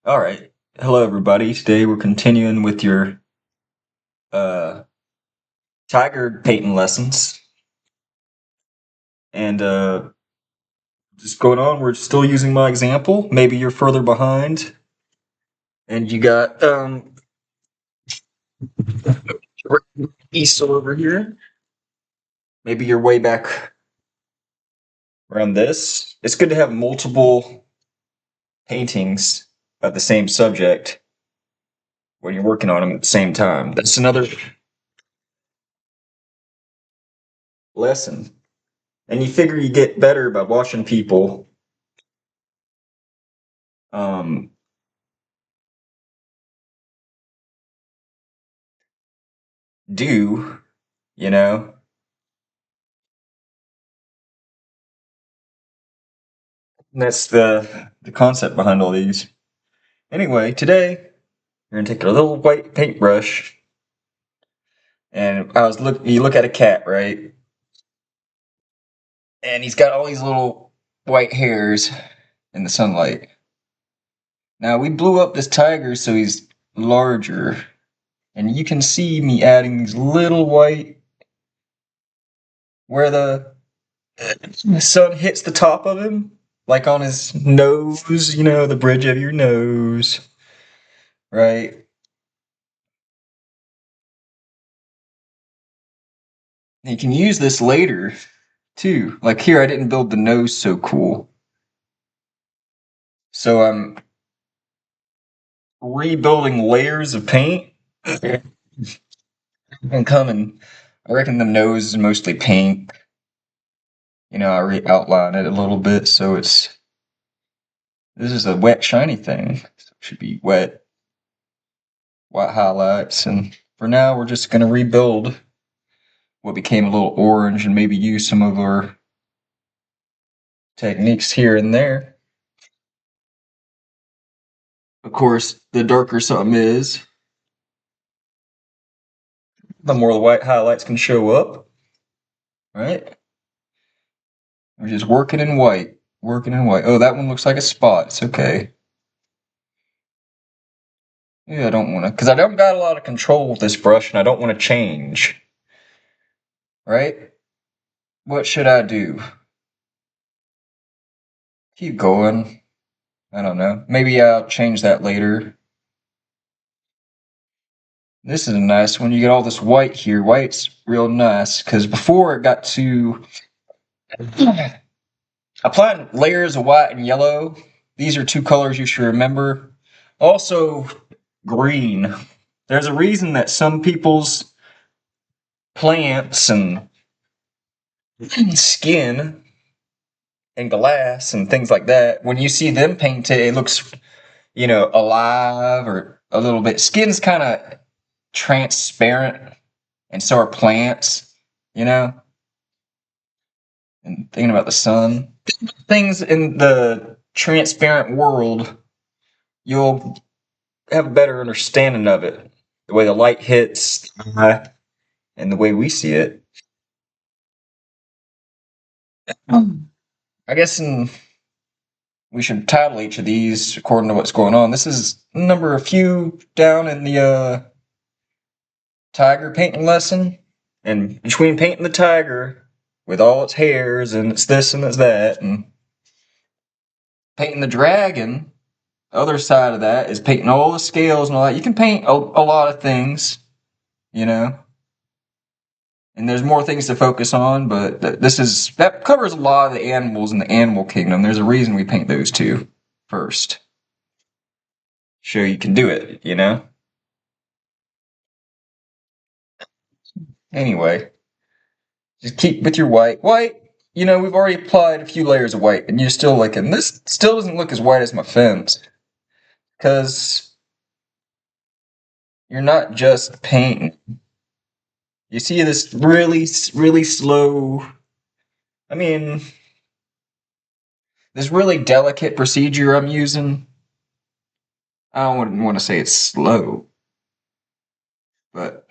All right. Hello, everybody. Today we're continuing with your uh, tiger painting lessons. And just going on, we're still using my example. Maybe you're further behind and you got easel over here. Maybe you're way back around this. It's good to have multiple paintings of the same subject when you're working on them at the same time. That's another lesson. And you figure you get better by watching people um, do, you know. And that's the concept behind all these. Anyway, today we're gonna take a little white paintbrush, and you look at a cat, right? And he's got all these little white hairs in the sunlight. Now we blew up this tiger so he's larger, and you can see me adding these little white where the sun hits the top of him, like on his nose, the bridge of your nose, right? And you can use this later too. Like here, I didn't build the nose so cool. So I'm rebuilding layers of paint and coming. I reckon the nose is mostly paint. I re-outline it a little bit, so this is a wet, shiny thing. So it should be wet, white highlights, and for now we're just gonna rebuild what became a little orange and maybe use some of our techniques here and there. Of course, the darker something is, the more the white highlights can show up, right? We're just working in white. Working in white. Oh, that one looks like a spot. It's okay. Yeah, I don't want to, because I don't got a lot of control with this brush and I don't want to change. Right? What should I do? Keep going. I don't know. Maybe I'll change that later. This is a nice one. You get all this white here. White's real nice, because before it got to applying layers of white and yellow. These are two colors you should remember. Also, green. There's a reason that some people's plants and skin and glass and things like that, when you see them painted, it looks, alive or a little bit. Skin's kind of transparent, and so are plants, you know? And thinking about the sun. Things in the transparent world, you'll have a better understanding of it. The way the light hits and the way we see it. I guess we should title each of these according to what's going on. This is number a few down in the tiger painting lesson. And between painting the tiger with all its hairs and it's this and it's that, and painting the dragon, the other side of that is painting all the scales and all that. You can paint a lot of things, you know. And there's more things to focus on, but that covers a lot of the animals in the animal kingdom. There's a reason we paint those two first. Show you can do it, you know? Anyway, just keep with your white. White, we've already applied a few layers of white, and you're still looking. This still doesn't look as white as my fence, because you're not just painting. You see this really, really slow, I mean, this really delicate procedure I'm using. I don't want to say it's slow, but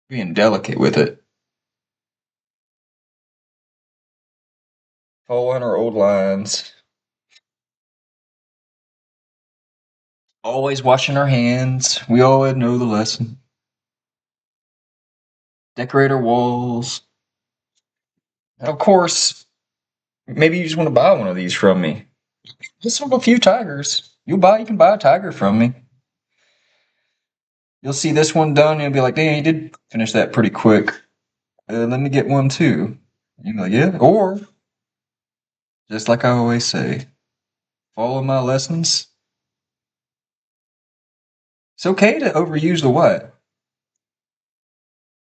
being delicate with it. Following our old lines. Always washing our hands. We all know the lesson. Decorate our walls. And of course, maybe you just want to buy one of these from me. Just from a few tigers. You can buy a tiger from me. You'll see this one done, and you'll be like, "Dang, you did finish that pretty quick. Let me get one too." And you'll be like, "Yeah." Or just like I always say, follow my lessons. It's okay to overuse the what,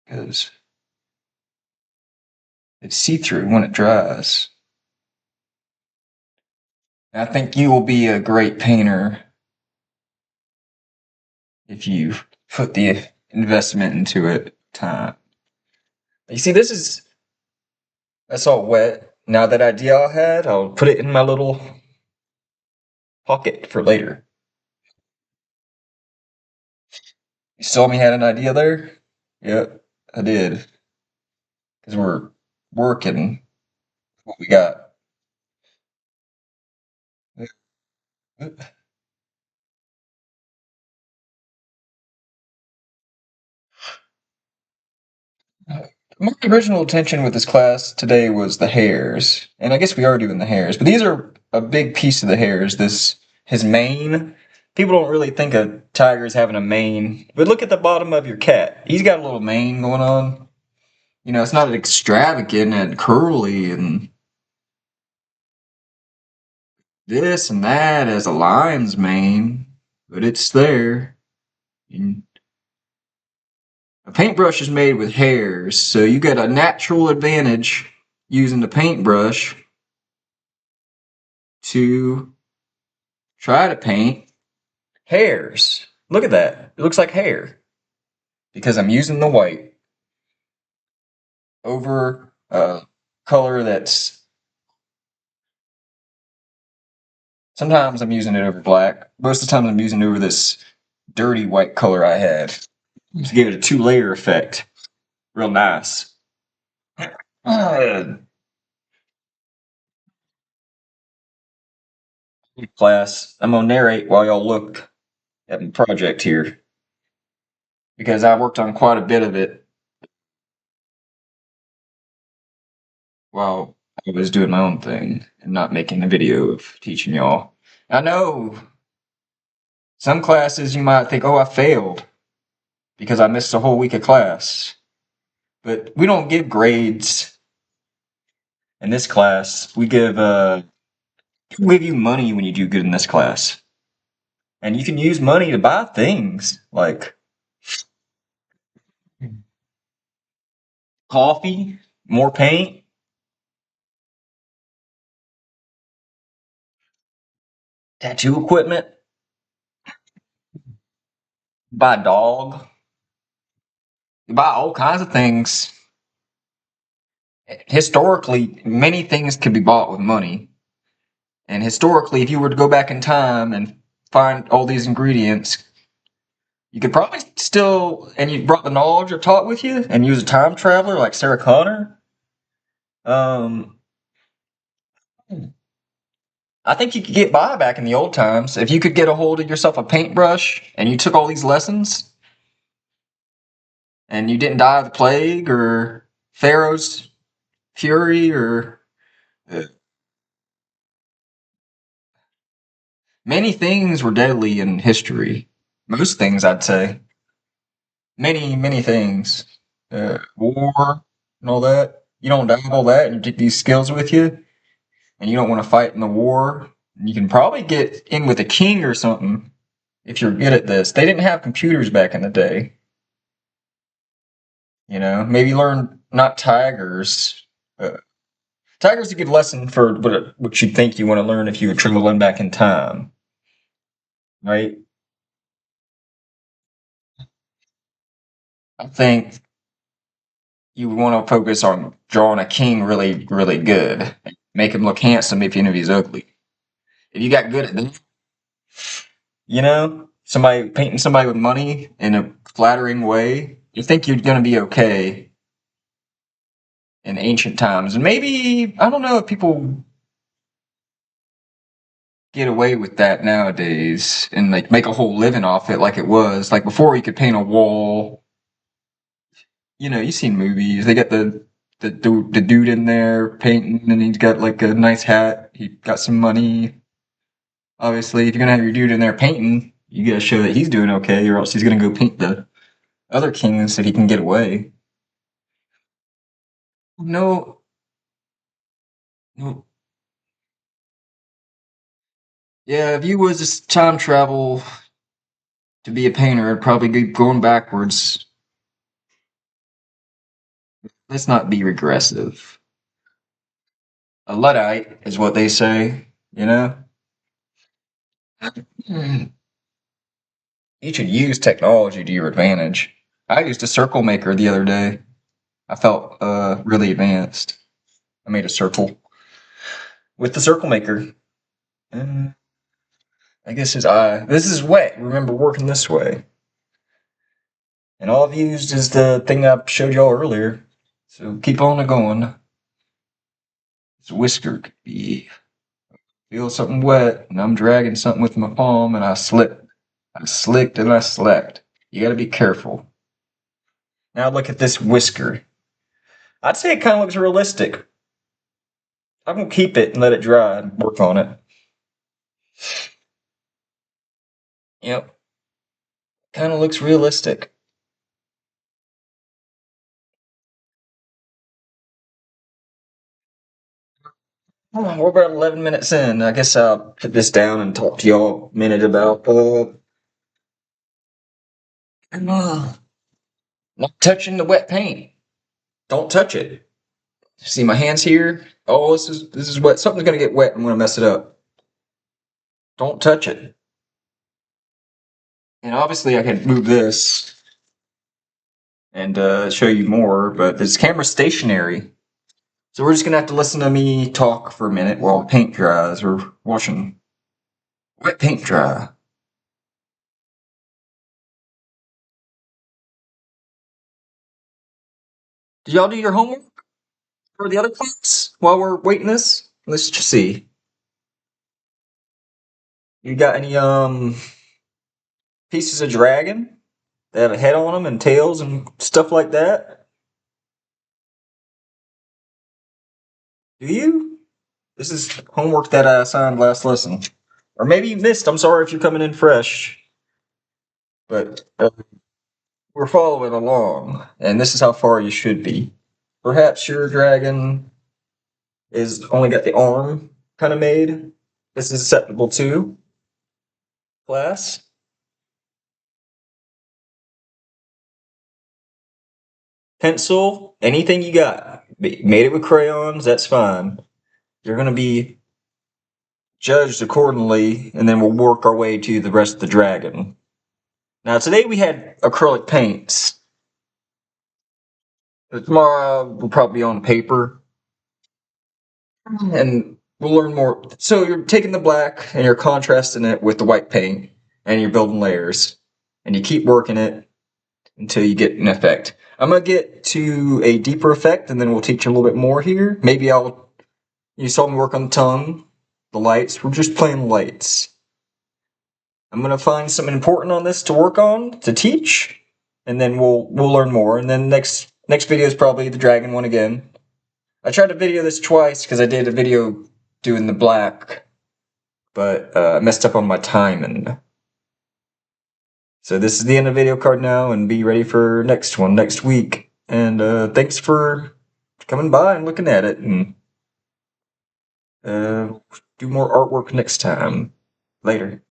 because it's see-through when it dries. I think you will be a great painter if you put the investment into it time. You see, that's all wet. Now that idea I had, I'll put it in my little pocket for later. You saw me had an idea there? Yep, I did. Because we're working what we got. My original intention with this class today was the hairs, and I guess we are doing the hairs, but these are a big piece of the hairs. His mane. People don't really think of tigers having a mane, but look at the bottom of your cat. He's got a little mane going on. It's not extravagant and curly and this and that as a lion's mane, but it's there. And a paintbrush is made with hairs, so you get a natural advantage using the paintbrush to try to paint hairs. Look at that. It looks like hair because I'm using the white over a color that's sometimes I'm using it over black. Most of the time I'm using it over this dirty white color I had to give it a two-layer effect. Real nice. Uh, Class, I'm gonna narrate while y'all look at my project here because I worked on quite a bit of it while I was doing my own thing and not making a video of teaching y'all. I know some classes you might think, oh, I failed because I missed a whole week of class. But we don't give grades in this class. We give you money when you do good in this class. And you can use money to buy things like coffee, more paint, tattoo equipment, buy a dog, you buy all kinds of things. Historically, many things can be bought with money. And historically, if you were to go back in time and find all these ingredients, you could probably still, and you brought the knowledge or taught with you, and use a time traveler like Sarah Connor. Um, I think you could get by back in the old times if you could get a hold of yourself a paintbrush and you took all these lessons and you didn't die of the plague or Pharaoh's fury or uh, many things were deadly in history. Most things, I'd say. Many things. War and all that. You don't die of all that and you take these skills with you and you don't want to fight in the war. You can probably get in with a king or something if you're good at this. They didn't have computers back in the day. Maybe learn not tigers. Uh, Tigers a good lesson for what you think you want to learn if you were traveling back in time, right? I think you want to focus on drawing a king really, really good. Make him look handsome even if he's ugly. If you got good at that, somebody painting somebody with money in a flattering way, you think you're going to be okay in ancient times. And maybe, I don't know if people get away with that nowadays and like make a whole living off it like it was. Like before you could paint a wall. You know, you've seen movies. They got the dude in there painting and he's got like a nice hat. He got some money. Obviously, if you're gonna have your dude in there painting, you gotta show that he's doing okay, or else he's gonna go paint the other kings so he can get away. No, no. Yeah, if you was just time travel to be a painter, I'd probably be going backwards. Let's not be regressive. A Luddite is what they say, you know? Hmm. You should use technology to your advantage. I used a circle maker the other day. I felt really advanced. I made a circle with the circle maker. Uh, I guess his eye. This is wet. Remember working this way. And all I've used is the thing I showed y'all earlier. So keep on a going. This whisker could be feel something wet, and I'm dragging something with my palm, and I slipped. I slicked and I slacked. You gotta be careful. Now look at this whisker. I'd say it kind of looks realistic. I'm gonna keep it and let it dry and work on it. Yep, kind of looks realistic. Oh, we're about 11 minutes in. I guess I'll put this down and talk to y'all a minute about uh, not touching the wet paint. Don't touch it. See my hands here? Oh, this is wet. Something's gonna get wet. I'm gonna mess it up. Don't touch it. And obviously, I can move this and show you more, but this camera's stationary, so we're just gonna have to listen to me talk for a minute while paint dries. We're washing wet paint dry. Did y'all do your homework for the other class while we're waiting this? Let's just see. You got any pieces of dragon that have a head on them and tails and stuff like that? Do you? This is homework that I assigned last lesson. Or maybe you missed. I'm sorry if you're coming in fresh. But we're following along, and this is how far you should be. Perhaps your dragon is only got the arm kind of made. This is acceptable too, class. Pencil, anything you got. Made it with crayons, that's fine. You're going to be judged accordingly, and then we'll work our way to the rest of the dragon. Now, today we had acrylic paints. Tomorrow we'll probably be on paper, and we'll learn more. So you're taking the black and you're contrasting it with the white paint, and you're building layers, and you keep working it until you get an effect. I'm gonna get to a deeper effect, and then we'll teach you a little bit more here. Maybe I'll. You saw me work on the tongue, the lights. We're just playing lights. I'm gonna find something important on this to work on to teach, and then we'll learn more. And then next video is probably the dragon one again. I tried to video this twice because I did a video doing the black, but I messed up on my timing. So this is the end of the video card now, and be ready for next one next week. And thanks for coming by and looking at it, and do more artwork next time. Later.